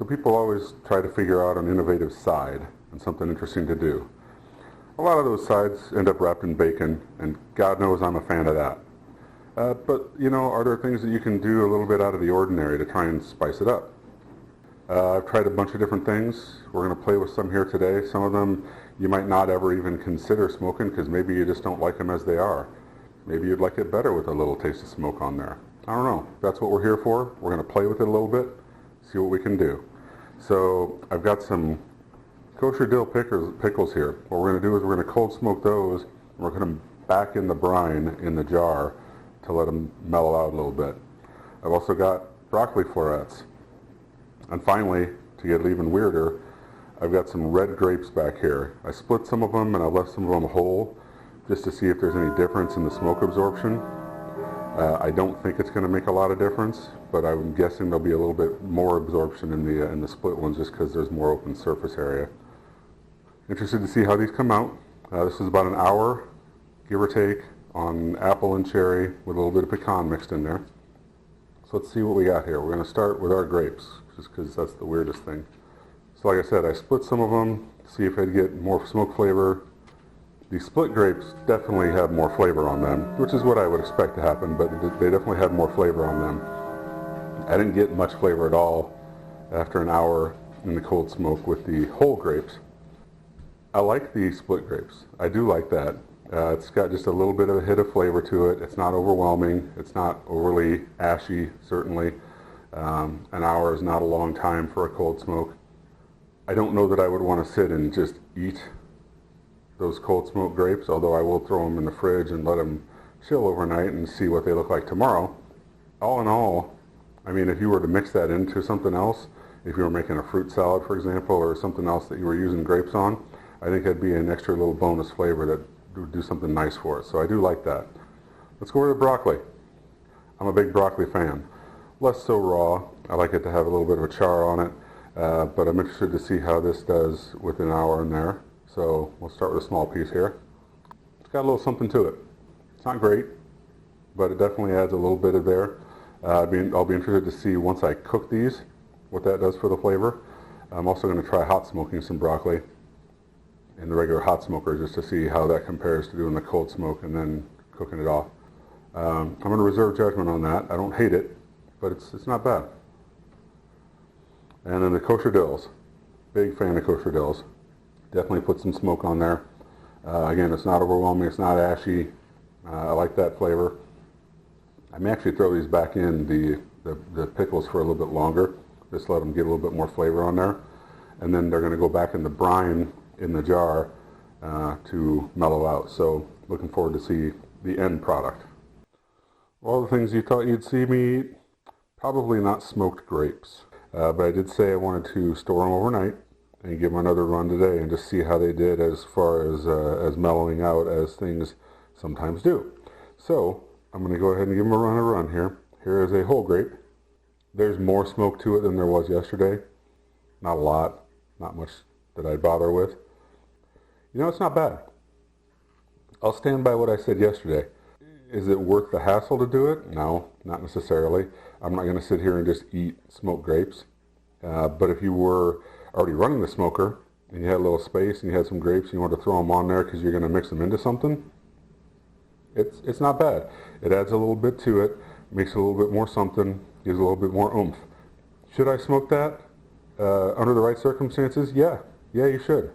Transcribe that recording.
So people always try to figure out an innovative side and something interesting to do. A lot of those sides end up wrapped in bacon, and God knows I'm a fan of that. But, you know, are there things that you can do a little bit out of the ordinary to try and spice it up? I've tried a bunch of different things. We're going to play with some here today. Some of them you might not ever even consider smoking because maybe you just don't like them as they are. Maybe you'd like it better with a little taste of smoke on there. I don't know. That's what we're here for. We're going to play with it a little bit, see what we can do. So I've got some kosher dill pickles here. What we're going to do is we're going to cold smoke those, and we're going to back in the brine in the jar to let them mellow out a little bit. I've also got broccoli florets. And finally, to get it even weirder, I've got some red grapes back here. I split some of them and I left some of them whole just to see if there's any difference in the smoke absorption. I don't think it's going to make a lot of difference, but I'm guessing there'll be a little bit more absorption in the split ones just because there's more open surface area. Interested to see how these come out. This is about an hour, give or take, on apple and cherry with a little bit of pecan mixed in there. So let's see what we got here. We're going to start with our grapes, just because that's the weirdest thing. So like I said, I split some of them, see if I'd get more smoke flavor. The split grapes definitely have more flavor on them, which is what I would expect to happen, but they definitely had more flavor on them. I didn't get much flavor at all after an hour in the cold smoke with the whole grapes. I like the split grapes. I do like that. It's got just a little bit of a hit of flavor to it. It's not overwhelming. It's not overly ashy, certainly. An hour is not a long time for a cold smoke. I don't know that I would want to sit and just eat those cold smoked grapes, although I will throw them in the fridge and let them chill overnight and see what they look like tomorrow. All in all, I mean, if you were to mix that into something else, if you were making a fruit salad, for example, or something else that you were using grapes on, I think that'd be an extra little bonus flavor that would do something nice for it. So I do like that. Let's go over to broccoli. I'm a big broccoli fan. Less so raw. I like it to have a little bit of a char on it, but I'm interested to see how this does with an hour in there. So we'll start with a small piece here. It's got a little something to it. It's not great, but it definitely adds a little bit of there. I'll be interested to see once I cook these what that does for the flavor. I'm also going to try hot smoking some broccoli in the regular hot smoker just to see how that compares to doing the cold smoke and then cooking it off. I'm going to reserve judgment on that. I don't hate it, but it's not bad. And then the kosher dills. Big fan of kosher dills. Definitely put some smoke on there. Again, it's not overwhelming, it's not ashy. I like that flavor. I may actually throw these back in the pickles for a little bit longer. Just let them get a little bit more flavor on there. And then they're going to go back in the brine in the jar to mellow out. So looking forward to see the end product. All the things you thought you'd see me eat, probably not smoked grapes. But I did say I wanted to store them overnight and give them another run today and just see how they did as far as mellowing out as things sometimes do. So I'm going to go ahead and give them a run here. Here is a whole grape. There's more smoke to it than there was yesterday. Not a lot, not much that I'd bother with. You know, it's not bad. I'll stand by what I said yesterday. Is it worth the hassle to do it? No, not necessarily. I'm not going to sit here and just eat smoked grapes. But if you were already running the smoker and you had a little space and you had some grapes and you want to throw them on there because you're going to mix them into something, it's not bad. It adds a little bit to it, makes it a little bit more something, gives a little bit more oomph. Should I smoke that under the right circumstances? Yeah, you should.